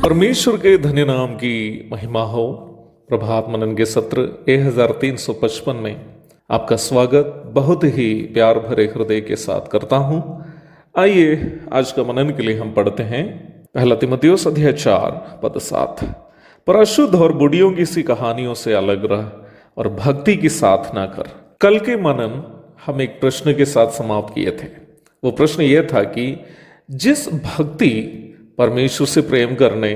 परमेश्वर के धन्य नाम की महिमा हो। प्रभात मनन के सत्र 1355 में आपका स्वागत बहुत ही प्यार भरे हृदय के साथ करता हूं। आइए आज का मनन के लिए हम पढ़ते हैं पहला तीमुथियुस अध्याय 4 पद 7। पर अशुद्ध और बुढ़ियों की सी कहानियों से अलग रह और भक्ति की साधना कर। कल के मनन हम एक प्रश्न के साथ समाप्त किए थे। वो प्रश्न यह था कि जिस भक्ति परमेश्वर से प्रेम करने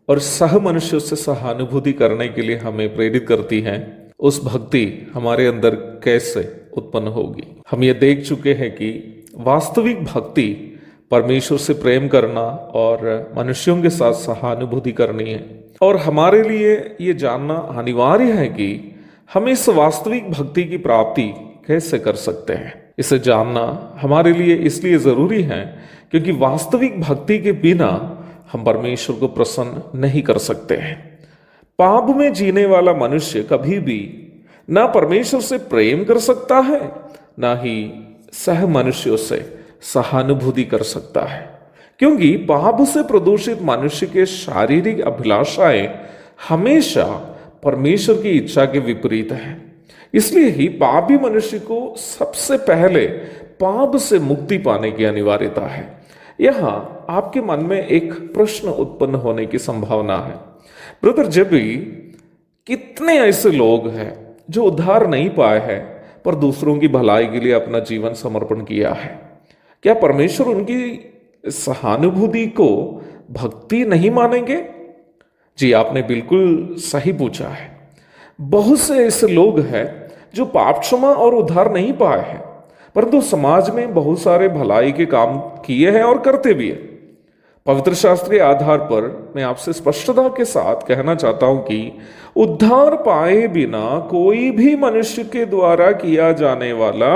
और सह मनुष्यों से सहानुभूति करने के लिए हमें प्रेरित करती है, उस भक्ति हमारे अंदर कैसे उत्पन्न होगी। हम ये देख चुके हैं कि वास्तविक भक्ति परमेश्वर से प्रेम करना और मनुष्यों के साथ सहानुभूति करनी है। और हमारे लिए ये जानना अनिवार्य है कि हम इस वास्तविक भक्ति की प्राप्ति कैसे कर सकते हैं। इसे जानना हमारे लिए इसलिए जरूरी है क्योंकि वास्तविक भक्ति के बिना हम परमेश्वर को प्रसन्न नहीं कर सकते हैं। पाप में जीने वाला मनुष्य कभी भी ना परमेश्वर से प्रेम कर सकता है, ना ही सह मनुष्यों से सहानुभूति कर सकता है, क्योंकि पाप से प्रदूषित मनुष्य के शारीरिक अभिलाषाएं हमेशा परमेश्वर की इच्छा के विपरीत है। इसलिए ही पापी मनुष्य को सबसे पहले पाप से मुक्ति पाने की अनिवार्यता है। यहां आपके मन में एक प्रश्न उत्पन्न होने की संभावना है, ब्रदर जेबी, कितने ऐसे लोग हैं जो उद्धार नहीं पाए हैं पर दूसरों की भलाई के लिए अपना जीवन समर्पण किया है। क्या परमेश्वर उनकी सहानुभूति को भक्ति नहीं मानेंगे? जी, आपने बिल्कुल सही पूछा है। बहुत से ऐसे लोग हैं जो पाप क्षमा और उद्धार नहीं पाए हैं, परंतु समाज में बहुत सारे भलाई के काम किए हैं और करते भी हैं। पवित्र शास्त्र के आधार पर मैं आपसे स्पष्टता के साथ कहना चाहता हूं कि उद्धार पाए बिना कोई भी मनुष्य के द्वारा किया जाने वाला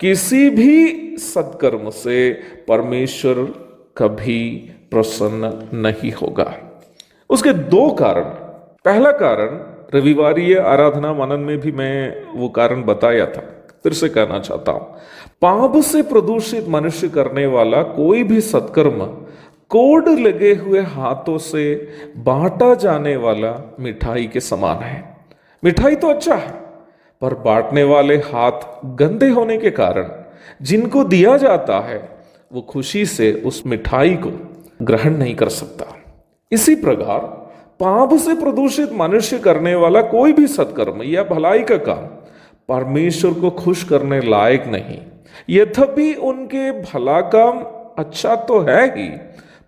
किसी भी सत्कर्म से परमेश्वर कभी प्रसन्न नहीं होगा। उसके दो कारण। पहला कारण रविवारीय आराधना मनन में भी मैं वो कारण बताया था, फिर से कहना चाहता हूं। पाप से प्रदूषित मनुष्य करने वाला कोई भी सत्कर्म कोड लगे हुए हाथों से बांटा जाने वाला मिठाई के समान है। मिठाई तो अच्छा है, पर बांटने वाले हाथ गंदे होने के कारण जिनको दिया जाता है वो खुशी से उस मिठाई को ग्रहण नहीं कर सकता। इसी प्रकार पाप से प्रदूषित मनुष्य करने वाला कोई भी सत्कर्म या भलाई का काम परमेश्वर को खुश करने लायक नहीं। यद्यपि उनके भला काम अच्छा तो है ही,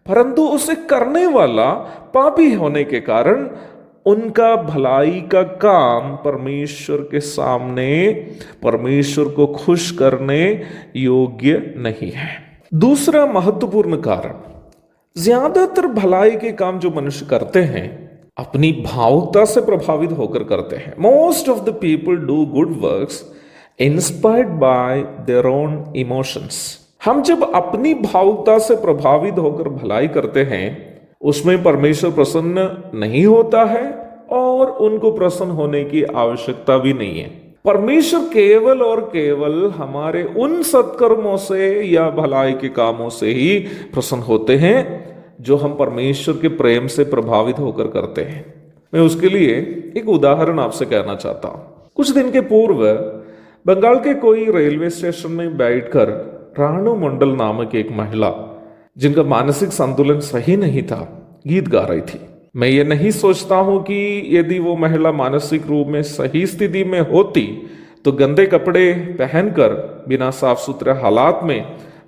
परंतु उसे करने वाला पापी होने के कारण उनका भलाई का काम परमेश्वर के सामने परमेश्वर को खुश करने योग्य नहीं है। दूसरा महत्वपूर्ण कारण, ज्यादातर भलाई के काम जो मनुष्य करते हैं अपनी भावुकता से प्रभावित होकर करते हैं। Most of the people do good works inspired by their own emotions. हम जब अपनी भावुकता से प्रभावित होकर भलाई करते हैं उसमें परमेश्वर प्रसन्न नहीं होता है और उनको प्रसन्न होने की आवश्यकता भी नहीं है। परमेश्वर केवल और केवल हमारे उन सत्कर्मों से या भलाई के कामों से ही प्रसन्न होते हैं जो हम परमेश्वर के प्रेम से प्रभावित होकर करते हैं। मैं उसके लिए एक उदाहरण आपसे कहना चाहता हूं। कुछ दिन के पूर्व बंगाल के कोई रेलवे स्टेशन में बैठकर रानू मंडल नामक एक महिला, जिनका मानसिक संतुलन सही नहीं था, गीत गा रही थी। मैं ये नहीं सोचता हूं कि यदि वो महिला मानसिक रूप में सही स्थिति में होती तो गंदे कपड़े पहनकर बिना साफ सुथरे हालात में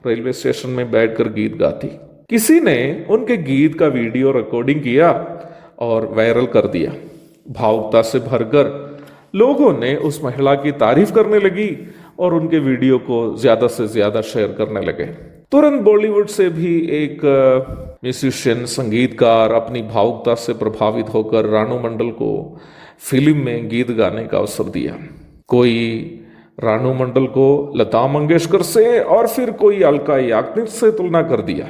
रेलवे स्टेशन में बैठकर गीत गाती। किसी ने उनके गीत का वीडियो रिकॉर्डिंग किया और वायरल कर दिया। भावुकता से भरकर लोगों ने उस महिला की तारीफ करने लगी और उनके वीडियो को ज्यादा से ज्यादा शेयर करने लगे। तुरंत बॉलीवुड से भी एक म्यूजिशियन, संगीतकार अपनी भावुकता से प्रभावित होकर रानू मंडल को फिल्म में गीत गाने का अवसर दिया। कोई रानू मंडल को लता मंगेशकर से और फिर कोई अलका याग्निक से तुलना कर दिया,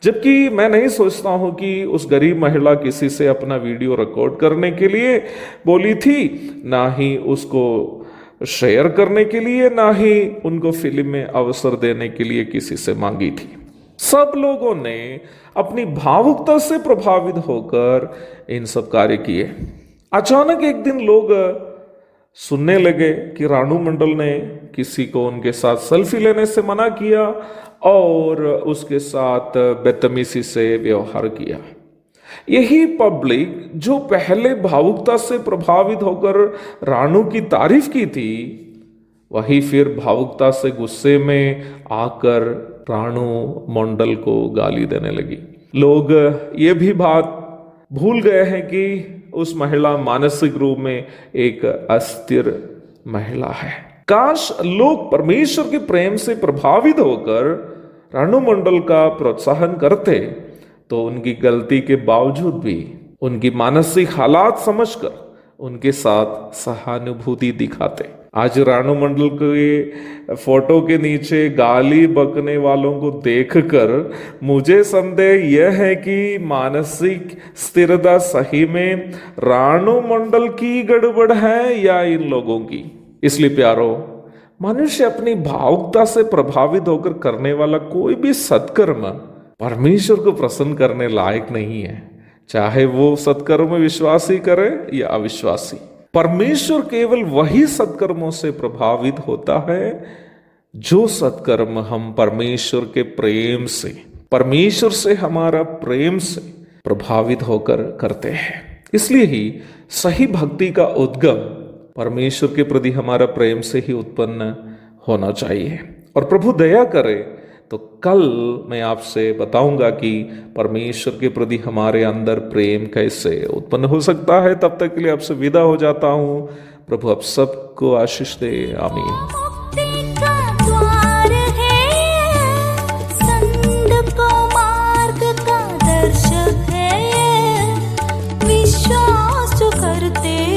जबकि मैं नहीं सोचता हूं कि उस गरीब महिला किसी से अपना वीडियो रिकॉर्ड करने के लिए बोली थी, ना ही उसको शेयर करने के लिए, ना ही उनको फिल्म में अवसर देने के लिए किसी से मांगी थी। सब लोगों ने अपनी भावुकता से प्रभावित होकर इन सब कार्य किए। अचानक एक दिन लोग सुनने लगे कि रानू मंडल ने किसी को उनके साथ सेल्फी लेने से मना किया और उसके साथ बदतमीजी से व्यवहार किया। यही पब्लिक जो पहले भावुकता से प्रभावित होकर रानू की तारीफ की थी, वही फिर भावुकता से गुस्से में आकर रानू मंडल को गाली देने लगी। लोग ये भी बात भूल गए हैं कि उस महिला मानसिक रूप में एक अस्थिर महिला है। काश लोग परमेश्वर के प्रेम से प्रभावित होकर रानू मंडल का प्रोत्साहन करते तो उनकी गलती के बावजूद भी उनकी मानसिक हालात समझकर उनके साथ सहानुभूति दिखाते। आज रानू मंडल के फोटो के नीचे गाली बकने वालों को देखकर मुझे संदेह यह है कि मानसिक स्थिरता सही में रानू मंडल की गड़बड़ है या इन लोगों की। इसलिए प्यारो, मनुष्य अपनी भावुकता से प्रभावित होकर करने वाला कोई भी सत्कर्म परमेश्वर को प्रसन्न करने लायक नहीं है, चाहे वो सत्कर्म विश्वासी करे या अविश्वासी। परमेश्वर केवल वही सत्कर्मों से प्रभावित होता है जो सत्कर्म हम परमेश्वर के प्रेम से, परमेश्वर से हमारा प्रेम से प्रभावित होकर करते हैं। इसलिए ही सही भक्ति का उद्गम परमेश्वर के प्रति हमारा प्रेम से ही उत्पन्न होना चाहिए। और प्रभु दया करे तो कल मैं आपसे बताऊंगा कि परमेश्वर के प्रति हमारे अंदर प्रेम कैसे उत्पन्न हो सकता है। तब तक के लिए आपसे विदा हो जाता हूं। प्रभु आप सबको आशीष दे। आमीन। विश्वास जो करते